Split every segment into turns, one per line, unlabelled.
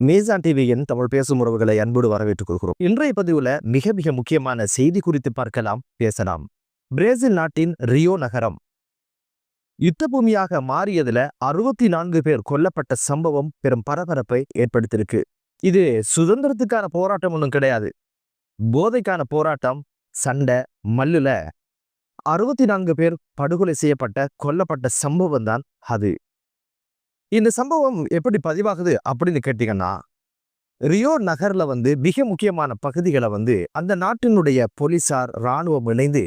மீசான் டிவியின் தமிழ் பேசும் உறவுகளை அன்போடு வரவேற்றுக் கொள்கிறோம். இன்றைய பதிவுல மிக மிக முக்கியமான செய்தி குறித்து பார்க்கலாம், பேசலாம். பிரேசில் நாட்டின் ரியோ நகரம் யுத்த பூமியாக மாறியதுல 64 பேர் கொல்லப்பட்ட சம்பவம் பெரும் பரபரப்பை ஏற்படுத்தியிருக்கு. இது சுதந்திரத்துக்கான போராட்டம் ஒன்றும் கிடையாது. போதைக்கான போராட்டம், சண்டை, மல்லுல 64 பேர் படுகொலை செய்யப்பட்ட கொல்லப்பட்ட சம்பவம் தான் அது. இந்த சம்பவம் எப்படி பதிவாகுது அப்படின்னு கேட்டீங்கன்னா, ரியோ நகர்ல மிக முக்கியமான பகுதிகளை அந்த நாட்டினுடைய போலீசார், இராணுவம் இணைந்து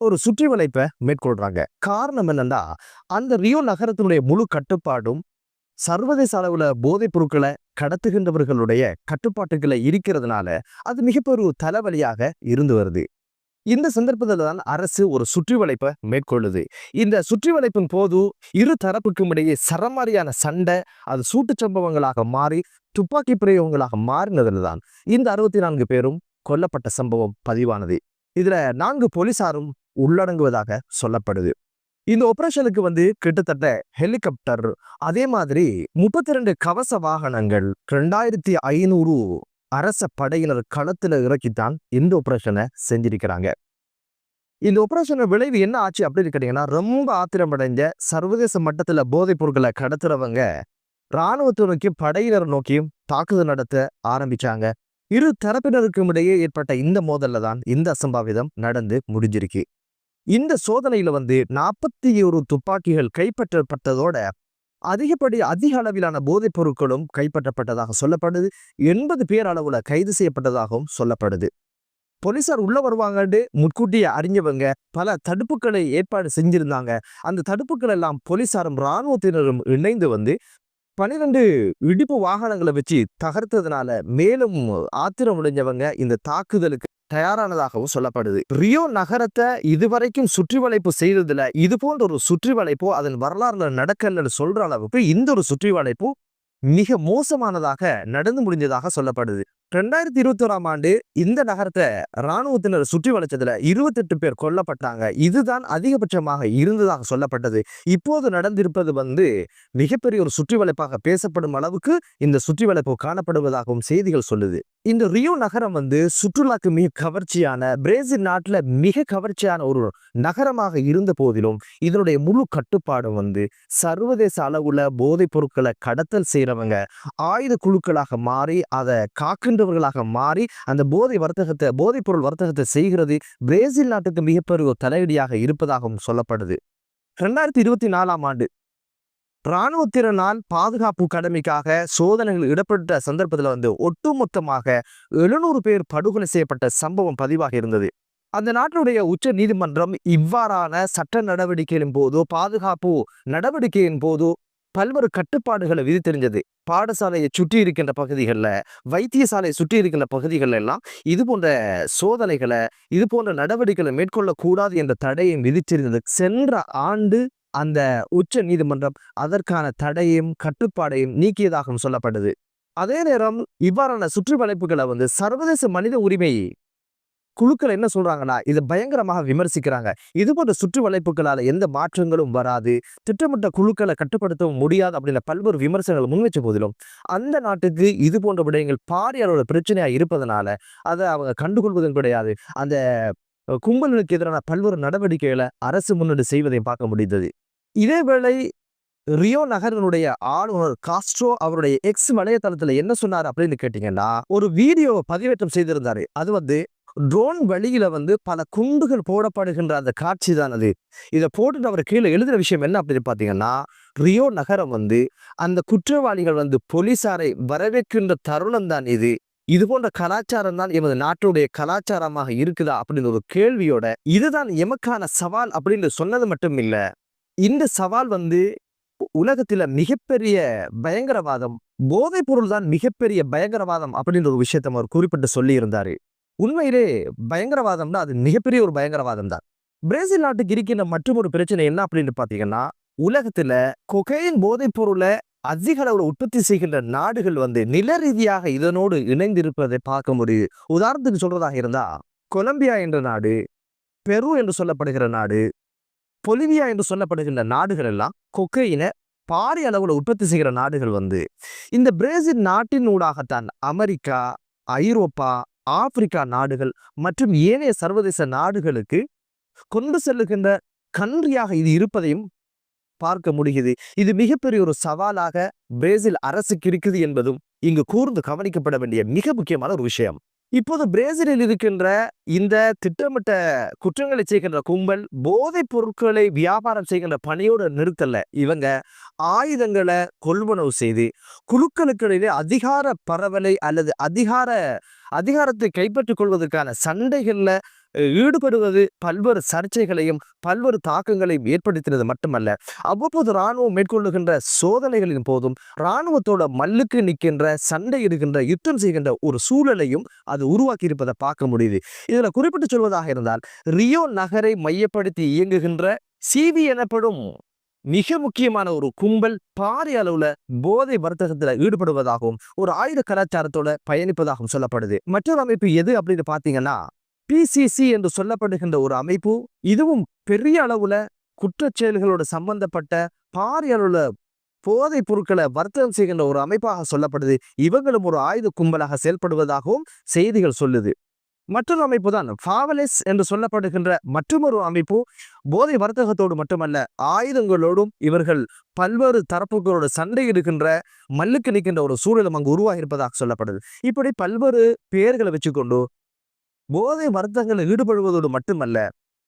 ஒரு சுற்றி வளைப்பை மேற்கொள்றாங்க. காரணம் என்னன்னா, அந்த ரியோ நகரத்தினுடைய முழு கட்டுப்பாடும் சர்வதேச அளவுல போதைப் பொருட்களை கடத்துகின்றவர்களுடைய கட்டுப்பாட்டுகளை இருக்கிறதுனால அது மிகப்பெரிய தலைவலியாக இருந்து வருது. இந்த சந்தர்ப்பத்தில் தான் அரசு ஒரு சுற்றி வளைப்பை மேற்கொள்ளுது. இந்த சுற்றி வளைப்பின் போது இரு தரப்புக்கும் இடையே சரமாரியான சண்டை, அது சூட்டு சம்பவங்களாக மாறி துப்பாக்கி பிரயோகங்களாக மாறினதுல தான் இந்த 64 பேரும் கொல்லப்பட்ட சம்பவம் பதிவானது. இதுல 4 போலீசாரும் உள்ளடங்குவதாக சொல்லப்படுது. இந்த ஆபரேஷனுக்கு கிட்டத்தட்ட ஹெலிகாப்டர், அதே மாதிரி 32 கவச வாகனங்கள், 2500 அரச படையினர் களத்துல இறக்கித்தான் இந்த ஆபரேஷனை செஞ்சிருக்கிறாங்க. இந்த ஆபரேஷன் விளைவு என்ன ஆச்சு அப்படின்னு கேட்டீங்கன்னா, ரொம்ப ஆத்திரமடைஞ்ச சர்வதேச மட்டத்துல போதைப் பொருட்களை கடத்துறவங்க இராணுவத்தை நோக்கி, படையினர் நோக்கியும் தாக்குதல் நடத்த ஆரம்பிச்சாங்க. இரு தரப்பினருக்கும் இடையே ஏற்பட்ட இந்த மோதல்ல தான் இந்த அசம்பாவிதம் நடந்து முடிஞ்சிருக்கு. இந்த சோதனையில 41 துப்பாக்கிகள் கைப்பற்றப்பட்டதோட அதிக அளவிலான போதைப் பொருட்களும் கைப்பற்றப்பட்டதாக சொல்லப்படுது. 80 பேர் அளவுல கைது செய்யப்பட்டதாகவும் சொல்லப்படுது. போலீசார் உள்ள வருவாங்கன்னு முன்கூட்டியே அறிஞ்சவங்க பல தடுப்புகளை ஏற்பாடு செஞ்சிருந்தாங்க. அந்த தடுப்புகள் எல்லாம் போலீசாரும் இராணுவத்தினரும் இணைந்து 12 இடிப்பு வாகனங்களை வச்சு தகர்த்ததுனால மேலும் ஆத்திரம் அடைஞ்சவங்க இந்த தாக்குதலுக்கு தயாரானதாகவும் சொல்லப்படுது. ரியோ நகரத்தை இதுவரைக்கும் சுற்றி வளைப்பு செய்ததுல இது போன்ற ஒரு சுற்றி வளைப்போ அதன் வரலாறுல நடக்கலன்னு சொல்ற அளவுக்கு இந்த ஒரு சுற்றி வளைப்பு மிக மோசமானதாக நடந்து முடிஞ்சதாக சொல்லப்படுது. 2021ஆம் ஆண்டு இந்த நகரத்தை இராணுவத்தினர் சுற்றி வளைச்சதுல 28 பேர் கொல்லப்பட்டாங்க. இதுதான் அதிகபட்சமாக இருந்ததாக சொல்லப்பட்டது. இப்போது நடந்திருப்பது மிகப்பெரிய ஒரு சுற்றி வளைப்பாக பேசப்படும் அளவுக்கு இந்த சுற்றி வளைப்பு காணப்படுவதாகவும் செய்திகள் சொல்லுது. இந்த ரியோ நகரம் சுற்றுலாக்கு மிக கவர்ச்சியான, பிரேசில் நாட்டுல மிக கவர்ச்சியான ஒரு நகரமாக இருந்த போதிலும் இதனுடைய முழு கட்டுப்பாடும் சர்வதேச அளவுல போதைப் பொருட்களை கடத்தல் செய்யறவங்க ஆயுத குழுக்களாக மாறி, அதை காக்கின்றவர்களாக மாறி அந்த போதைப் பொருள் வர்த்தகத்தை செய்கிறது பிரேசில் நாட்டுக்கு மிகப்பெரிய ஒரு தலையடியாக இருப்பதாகவும் சொல்லப்படுது. 2024ஆம் ஆண்டு இராணுவத்தினரால் பாதுகாப்பு கடமைக்காக சோதனைகள் இடப்பட்ட சந்தர்ப்பத்தில் ஒட்டுமொத்தமாக 700 பேர் படுகொலை செய்யப்பட்ட சம்பவம் பதிவாக இருந்தது. அந்த நாட்டினுடைய உச்ச நீதிமன்றம் இவ்வாறான சட்ட நடவடிக்கையின் போதோ, பாதுகாப்பு நடவடிக்கையின் போதோ பல்வேறு கட்டுப்பாடுகளை விதித்தெரிஞ்சது. பாடசாலையை சுற்றி இருக்கின்ற பகுதிகளில், வைத்தியசாலையை சுற்றி இருக்கின்ற பகுதிகள் எல்லாம் இது போன்ற சோதனைகளை, இது போன்ற நடவடிக்கைகளை மேற்கொள்ளக்கூடாது என்ற தடையை விதித்திருந்தது. சென்ற ஆண்டு அந்த உச்ச நீதிமன்றம் அதற்கான தடையும் கட்டுப்பாடையும் நீக்கியதாகவும் சொல்லப்பட்டது. அதே நேரம் இவ்வாறான சுற்றி வளைப்புகளை சர்வதேச மனித உரிமை குழுக்கள் என்ன சொல்றாங்கன்னா, இதை பயங்கரமாக விமர்சிக்கிறாங்க. இது போன்ற சுற்றி வளைப்புகளால எந்த மாற்றங்களும் வராது, திட்டமிட்ட குழுக்களை கட்டுப்படுத்தவும் முடியாது அப்படின்ற பல்வேறு விமர்சனங்கள் முன்வைச்ச போதிலும் அந்த நாட்டுக்கு இது போன்ற விடயங்கள் பாரிய அளவு பிரச்சனையா இருப்பதனால அதை அவங்க கண்டுகொள்வதும் கிடையாது. அந்த கும்பலுக்கு எதிரான பல்வேறு நடவடிக்கைகளை அரசு முன்னெடு செய்வதை பார்க்க முடிந்தது. இதேவேளை ரியோ நகரனுடைய ஆளுநர் காஸ்ட்ரோ அவருடைய எக்ஸ் வலைத்தளத்துல என்ன சொன்னார் அப்படின்னு கேட்டீங்கன்னா, ஒரு வீடியோ பதிவேற்றம் செய்திருந்தாரு. அது ட்ரோன் வழியில பல குண்டுகள் போடப்படுகின்ற அந்த காட்சி தான் அது. இதை போட்டுட்டு அவர் கீழே எழுதுற விஷயம் என்ன அப்படின்னு பாத்தீங்கன்னா, ரியோ நகரம் அந்த குற்றவாளிகள் போலீசாரை வரவேற்கின்ற தருணம் தான் இது. இது போன்ற கலாச்சாரம் தான் எமது நாட்டுடைய கலாச்சாரமாக இருக்குதா அப்படின்னு ஒரு கேள்வியோட, இதுதான் எமக்கான சவால் அப்படின்னு சொன்னது மட்டும் இல்ல, இந்த சவால் உலகத்துல மிகப்பெரிய பயங்கரவாதம், போதைப் பொருள் தான் மிகப்பெரிய பயங்கரவாதம் அப்படின்ற ஒரு விஷயத்த அவர் குறிப்பிட்டு சொல்லி இருந்தாரு. உண்மையிலே பயங்கரவாதம்னா அது மிகப்பெரிய ஒரு பயங்கரவாதம் தான். பிரேசில் நாட்டுக்கு இருக்கின்ற மற்றொரு பிரச்சனை என்ன அப்படின்னு பாத்தீங்கன்னா, உலகத்துல கொகைன் போதைப் பொருளை அதிக அளவுல உற்பத்தி செய்கின்ற நாடுகள் நில ரீதியாக இதனோடு இணைந்திருப்பதை பார்க்க முடியுது. உதாரணத்துக்கு சொல்றதாக இருந்தா, கொலம்பியா என்ற நாடு, பெரு என்று சொல்லப்படுகிற நாடு, பொலிவியா என்று சொல்லப்படுகின்ற நாடுகள் எல்லாம் கொக்கையினை பாரிய அளவுல உற்பத்தி செய்கிற நாடுகள் வந்து இந்த பிரேசில் நாட்டின் ஊடாகத்தான் அமெரிக்கா, ஐரோப்பா, ஆப்பிரிக்கா நாடுகள் மற்றும் ஏனைய சர்வதேச நாடுகளுக்கு கொண்டு செல்லுகின்ற கன்றியாக இது இருப்பதையும் பார்க்க முடியுது. இது மிகப்பெரிய ஒரு சவாலாக பிரேசில் அரசுக்கு இருக்குது என்பதும் இங்கு கூர்ந்து கவனிக்கப்பட வேண்டிய மிக முக்கியமான ஒரு விஷயம். இப்போது பிரேசிலில் இருக்கின்ற இந்த திட்டமிட்ட குற்றங்களை செய்கின்ற கும்பல் போதைப் பொருட்களை வியாபாரம் செய்கின்ற பணியோடு நிறுத்தல. இவங்க ஆயுதங்களை கொள்வனவு செய்து குழுக்களுக்கிடையே அதிகார பரவலை அல்லது அதிகாரத்தை கைப்பற்றிக் கொள்வதற்கான சண்டைகள்ல ஈடுபடுவது பல்வேறு சர்ச்சைகளையும் பல்வேறு தாக்கங்களையும் ஏற்படுத்தினது மட்டுமல்ல, அவ்வப்போது இராணுவம் மேற்கொள்ளுகின்ற சோதனைகளின் போதும் இராணுவத்தோட மல்லுக்கு நிற்கின்ற சண்டை இருக்கின்ற யுத்தம் செய்கின்ற ஒரு சூழலையும் அது உருவாக்கி இருப்பதை பார்க்க முடியுது. இதுல குறிப்பிட்டு சொல்வதாக இருந்தால் ரியோ நகரை மையப்படுத்தி இயங்குகின்ற சிவி எனப்படும் மிக முக்கியமான ஒரு கும்பல் பாரிய அளவுல போதை வர்த்தகத்துல ஈடுபடுவதாகவும் ஒரு ஆயுத கலாச்சாரத்தோட பயணிப்பதாகவும் சொல்லப்படுது. மற்றொரு அமைப்பு எது அப்படின்னு பாத்தீங்கன்னா PCC என்று சொல்லப்படுகின்ற ஒரு அமைப்பு. இதுவும் பெரிய அளவுல குற்றச் செயல்களோடு சம்பந்தப்பட்ட பாரிய அளவுல போதைப் பொருட்களை வர்த்தகம் செய்கின்ற ஒரு அமைப்பாக சொல்லப்படுது. இவங்களும் ஒரு ஆயுத கும்பலாக செயல்படுவதாகவும் செய்திகள் சொல்லுது. மற்றொரு அமைப்பு தான் ஃபாவலெஸ் என்று சொல்லப்படுகின்ற மற்றொரு அமைப்பு. போதை வர்த்தகத்தோடு மட்டுமல்ல, ஆயுதங்களோடும் இவர்கள் பல்வேறு தரப்புகளோடு சண்டையிடுகின்ற மல்லுக்கு நிற்கின்ற ஒரு சூழலும் அங்கு உருவாகி இருப்பதாக சொல்லப்படுது. இப்படி பல்வேறு பெயர்களை வச்சுக்கொண்டு போதை வர்த்தகங்களில் ஈடுபடுவதோடு மட்டுமல்ல,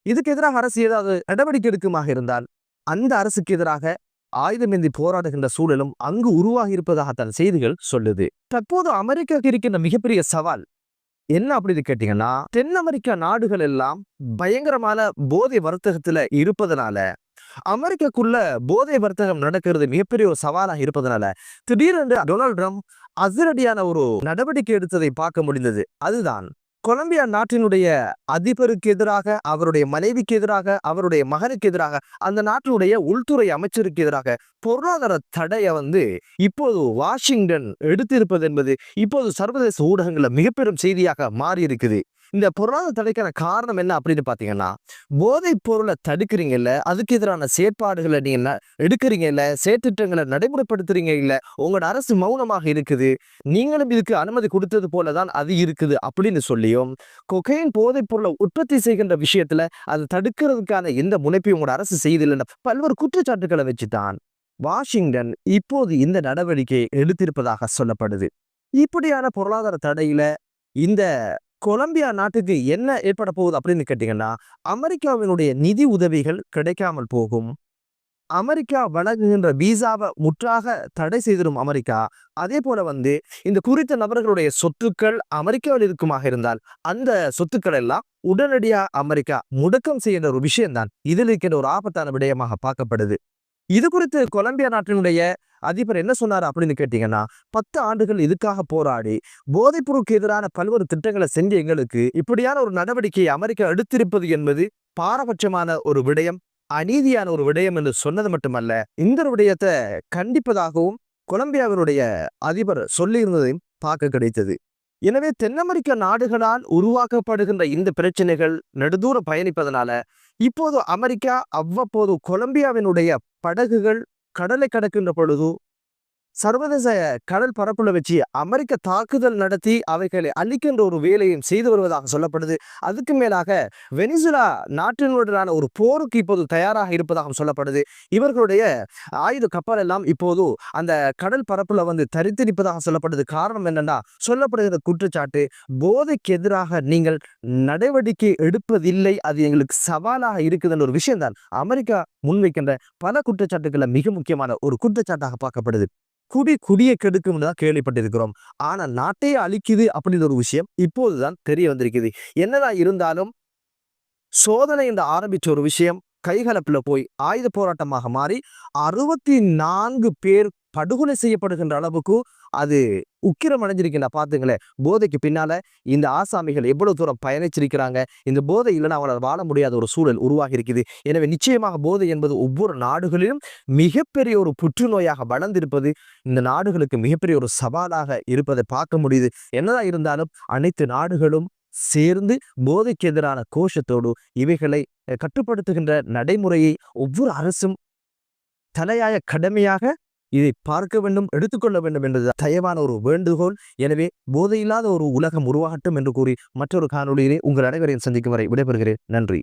இதுக்கு எதிராக அரசு ஏதாவது நடவடிக்கை எடுக்குமாக இருந்தால் அந்த அரசுக்கு எதிராக ஆயுதமேந்தி போராடுகின்ற சூழலும் அங்கு உருவாகி இருப்பதாகத்தான் செய்திகள் சொல்லுது. தற்போது அமெரிக்காவுக்கு இருக்கின்ற மிகப்பெரிய சவால் என்ன அப்படின்னு கேட்டீங்கன்னா, தென் அமெரிக்கா நாடுகள் எல்லாம் பயங்கரமான போதை வர்த்தகத்துல இருப்பதனால அமெரிக்காக்குள்ள போதை வர்த்தகம் நடக்கிறது மிகப்பெரிய ஒரு சவாலாக இருப்பதனால திடீரென்று டொனால்ட் ட்ரம்ப் அதிரடியான ஒரு நடவடிக்கை எடுத்ததை பார்க்க முடிந்தது. அதுதான் கொலம்பியா நாட்டினுடைய அதிபருக்கு எதிராக, அவருடைய மனைவிக்கு எதிராக, அவருடைய மகனுக்கு எதிராக, அந்த நாட்டினுடைய உள்துறை அமைச்சருக்கு எதிராக பொருளாதார தடையை இப்போது வாஷிங்டன் எடுத்திருப்பது என்பது இப்போது சர்வதேச ஊடகங்கள்ல மிகப்பெரும் செய்தியாக மாறி இருக்குது. இந்த பொருளாதார தடைக்கான காரணம் என்ன அப்படின்னு பாத்தீங்கன்னா, போதைப் பொருளை தடுக்கிறீங்கல்ல, அதுக்கு எதிரான செயற்பாடுகளை நீங்க எடுக்கிறீங்கல்ல, செயற்திட்டங்களை நடைமுறைப்படுத்துறீங்க இல்ல, உங்களோட அரசு மௌனமாக இருக்குது, நீங்களும் இதுக்கு அனுமதி கொடுத்தது போலதான் அது இருக்குது அப்படின்னு சொல்லியும் கொகைன் போதைப் பொருளை உற்பத்தி செய்கின்ற விஷயத்துல அதை தடுக்கிறதுக்கான எந்த முனைப்பையும் உங்களோட அரசு செய்தில்லை பல்வேறு குற்றச்சாட்டுகளை வச்சுதான் வாஷிங்டன் இப்போது இந்த நடவடிக்கையை எடுத்திருப்பதாக சொல்லப்படுது. இப்படியான பொருளாதார தடையில இந்த கொலம்பியா நாட்டுக்கு என்ன ஏற்பட போகுது அப்படின்னு கேட்டீங்கன்னா, அமெரிக்காவினுடைய நிதி உதவிகள் கிடைக்காமல் போகும். அமெரிக்கா வழங்குகின்ற விசாவை முற்றாக தடை செய்திடும் அமெரிக்கா. அதே போல இந்த குறித்த நபர்களுடைய சொத்துக்கள் அமெரிக்காவில் இருக்குமாக இருந்தால் அந்த சொத்துக்கள் எல்லாம் உடனடியாக அமெரிக்கா முடக்கம் செய்கின்ற ஒரு விஷயம்தான் இதில் இருக்கின்ற ஒரு ஆபத்தான விடயமாக பார்க்கப்படுது. இது குறித்து கொலம்பியா நாட்டினுடைய அதிபர் என்ன சொன்னார் அப்படின்னு கேட்டீங்கன்னா, 10 ஆண்டுகள் இதுக்காக போராடி போதைப் பொருளுக்கு எதிரான பல்வேறு திட்டங்களை செஞ்ச எங்களுக்கு இப்படியான ஒரு நடவடிக்கையை அமெரிக்கா எடுத்திருப்பது என்பது பாரபட்சமான ஒரு விடயம், அநீதியான ஒரு விடயம் என்று சொன்னது மட்டுமல்ல, இந்த விடயத்தை கண்டிப்பதாகவும் கொலம்பியாவினுடைய அதிபர் சொல்லியிருந்ததையும் பார்க்க கிடைத்தது. எனவே தென் அமெரிக்க நாடுகளால் உருவாக்கப்படுகின்ற இந்த பிரச்சனைகள் நெடுதூரம் பயணிப்பதனால இப்போது அமெரிக்கா அவ்வப்போது கொலம்பியாவினுடைய படகுகள் கடலை கடக்கின்ற பொழுது சர்வதேச கடல் பரப்புல வச்சு அமெரிக்க தாக்குதல் நடத்தி அவைகளை அழிக்கின்ற ஒரு வேலையும் செய்து வருவதாக சொல்லப்படுது. அதுக்கு மேலாக வெனிசுலா நாட்டினுடனான ஒரு போருக்கு இப்போது தயாராக இருப்பதாக சொல்லப்படுது. இவர்களுடைய ஆயுத கப்பல் எல்லாம் இப்போது அந்த கடல் பரப்புல தரித்து நிற்பதாக சொல்லப்படுது. காரணம் என்னன்னா, சொல்லப்படுகிற குற்றச்சாட்டு போதைக்கு எதிராக நீங்கள் நடவடிக்கை எடுப்பதில்லை, அது எங்களுக்கு சவாலாக இருக்குதுன்ற ஒரு விஷயம்தான் அமெரிக்கா முன்வைக்கின்ற பல குற்றச்சாட்டுகளை மிக முக்கியமான ஒரு குற்றச்சாட்டாக பார்க்கப்படுது. குடியை கெடுக்கும் தான் கேள்விப்பட்டிருக்கிறோம். ஆனா நாட்டையே அழிக்குது அப்படின்ற ஒரு விஷயம் இப்போதுதான் தெரிய வந்திருக்குது. என்னதான் இருந்தாலும் சோதனை என்று ஆரம்பிச்ச ஒரு விஷயம் கைகலப்புல போய் ஆயுத போராட்டமாக மாறி 64 பேர் படுகொலை செய்யப்படுகின்ற அளவுக்கு அது உக்கிரம் அடைஞ்சிருக்கின்ற பாத்துங்களேன். போதைக்கு பின்னால இந்த ஆசாமிகள் எவ்வளவு தூரம் பயணிச்சிருக்கிறாங்க. இந்த போதை இல்லைன்னா அவங்களால் வாழ முடியாத ஒரு சூழல் உருவாகி இருக்குது. எனவே நிச்சயமாக போதை என்பது ஒவ்வொரு நாடுகளிலும் மிகப்பெரிய ஒரு புற்றுநோயாக வளர்ந்திருப்பது இந்த நாடுகளுக்கு மிகப்பெரிய ஒரு சவாலாக இருப்பதை பார்க்க முடியுது. என்னதான் இருந்தாலும் அனைத்து நாடுகளும் சேர்ந்து போதைக்கு எதிரான கோஷத்தோடு இவைகளை கட்டுப்படுத்துகின்ற நடைமுறையை ஒவ்வொரு அரசும் தலையாய கடமையாக இதை பார்க்க வேண்டும், எடுத்துக்கொள்ள வேண்டும் என்பது தயவான ஒரு வேண்டுகோள். எனவே போதையில்லாத ஒரு உலகம் உருவாகட்டும் என்று கூறி மற்றொரு காணொளியிலே உங்கள் அனைவரையும் சந்திக்கும் வரை விடைபெறுகிறேன். நன்றி.